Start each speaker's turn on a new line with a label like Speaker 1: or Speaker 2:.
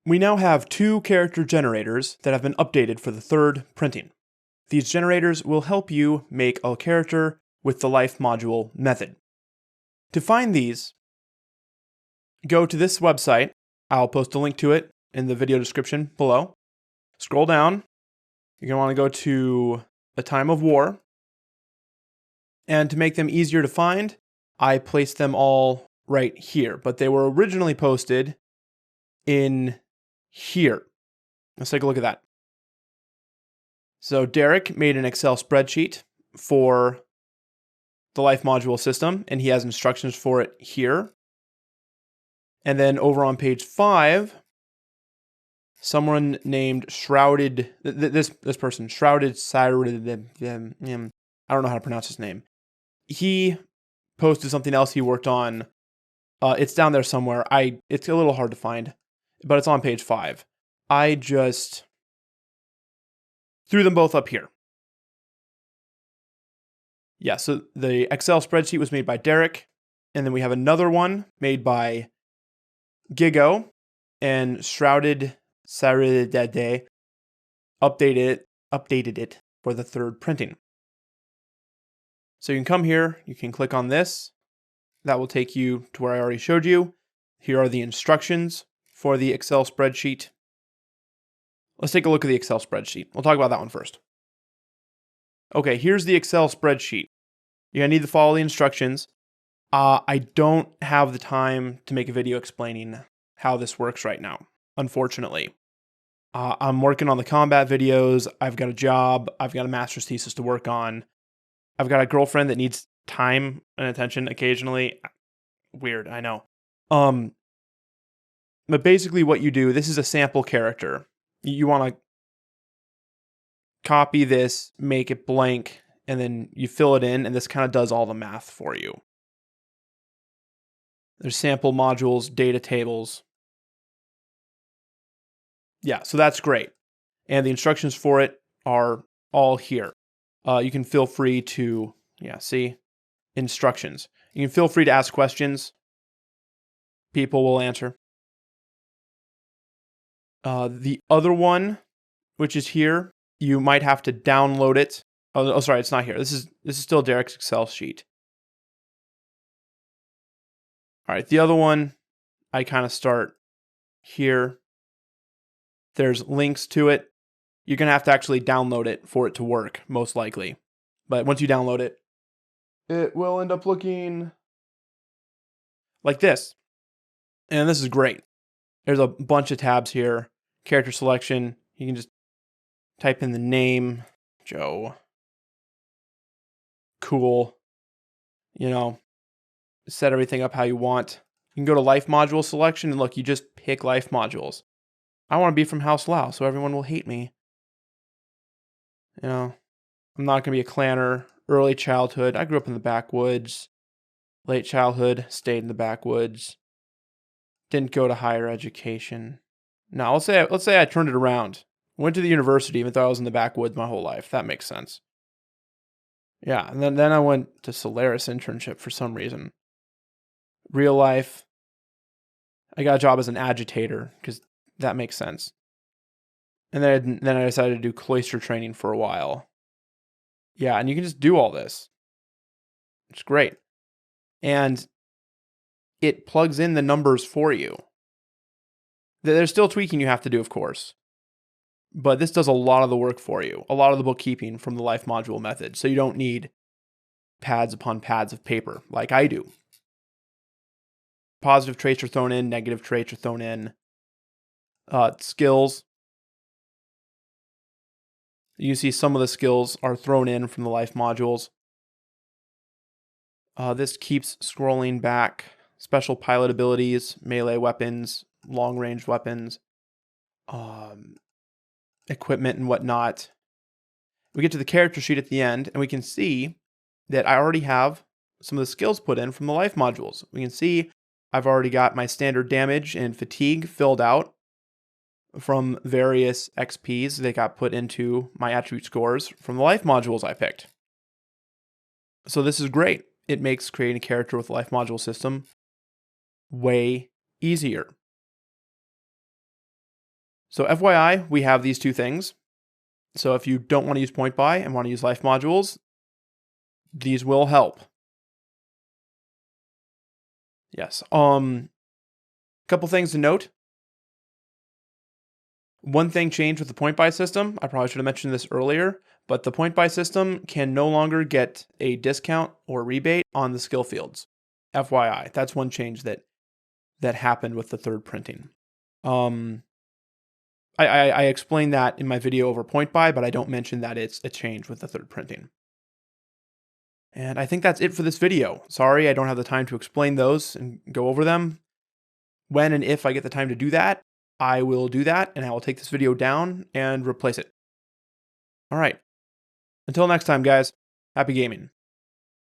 Speaker 1: We now have two character generators that have been updated for the third printing. These generators will help you make a character with the life module method. To find these, go to this website. I'll post a link to it in the video description below. Scroll down. You're going to want to go to A Time of War. And to make them easier to find, I placed them all right here. But they were originally posted in here. Let's take a look at that. So Derek made an Excel spreadsheet for the life module system, and he has instructions for it here. And then over on page 5, someone named Shrouded, this person, Shrouded Sired, I don't know how to pronounce his name. He posted something else he worked on. It's down there somewhere. It's a little hard to find, but it's on page 5. I just threw them both up here. Yeah, so the Excel spreadsheet was made by Derek, and then we have another one made by Gigo, and Shrouded Saridade updated it for the third printing. So you can come here, you can click on this. That will take you to where I already showed you. Here are the instructions for the Excel spreadsheet. Let's take a look at the Excel spreadsheet. We'll talk about that one first. Okay, here's the Excel spreadsheet. You're going to need to follow the instructions. I don't have the time to make a video explaining how this works right now, unfortunately. I'm working on the combat videos. I've got a job. I've got a master's thesis to work on. I've got a girlfriend that needs time and attention occasionally. Weird, I know. But basically what you do, this is a sample character. You want to copy this, make it blank, and then you fill it in, and this kind of does all the math for you. There's sample modules, data tables. Yeah, so that's great. And the instructions for it are all here. You can feel free to, see, instructions. You can feel free to ask questions. People will answer. The other one, which is here, you might have to download it. Oh, sorry, it's not here. This is still Derek's Excel sheet. All right, the other one, I kind of start here. There's links to it. You're going to have to actually download it for it to work, most likely. But once you download it, it will end up looking like this. And this is great. There's a bunch of tabs here. Character selection. You can just type in the name, Joe. Cool. Set everything up how you want. You can go to life module selection, and look, you just pick life modules. I want to be from House Lao, so everyone will hate me. I'm not going to be a clanner. Early childhood, I grew up in the backwoods. Late childhood, stayed in the backwoods. Didn't go to higher education. Now, let's say I turned it around. Went to the university, even though I was in the backwoods my whole life. That makes sense. Yeah, and then I went to Solaris internship for some reason. Real life, I got a job as an agitator, because that makes sense. And then I decided to do cloister training for a while. Yeah, and you can just do all this. It's great. And it plugs in the numbers for you. There's still tweaking you have to do, of course. But this does a lot of the work for you. A lot of the bookkeeping from the life module method. So you don't need pads upon pads of paper like I do. Positive traits are thrown in, negative traits are thrown in. Skills. You see some of the skills are thrown in from the life modules. This keeps scrolling back. Special pilot abilities, melee weapons, long-range weapons, equipment and whatnot. We get to the character sheet at the end, and we can see that I already have some of the skills put in from the life modules. We can see I've already got my standard damage and fatigue filled out from various XPs that got put into my attribute scores from the life modules I picked. So this is great. It makes creating a character with a life module system way easier. So FYI, we have these two things. So if you don't want to use point by and want to use life modules, these will help. Yes. Couple things to note. One thing changed with the point by system. I probably should have mentioned this earlier, but the point by system can no longer get a discount or rebate on the skill fields. FYI, that's one change that happened with the third printing. I explained that in my video over point by, but I don't mention that it's a change with the third printing. And I think that's it for this video. Sorry, I don't have the time to explain those and go over them. When and if I get the time to do that, I will do that, and I will take this video down and replace it. All right. Until next time, guys, happy gaming.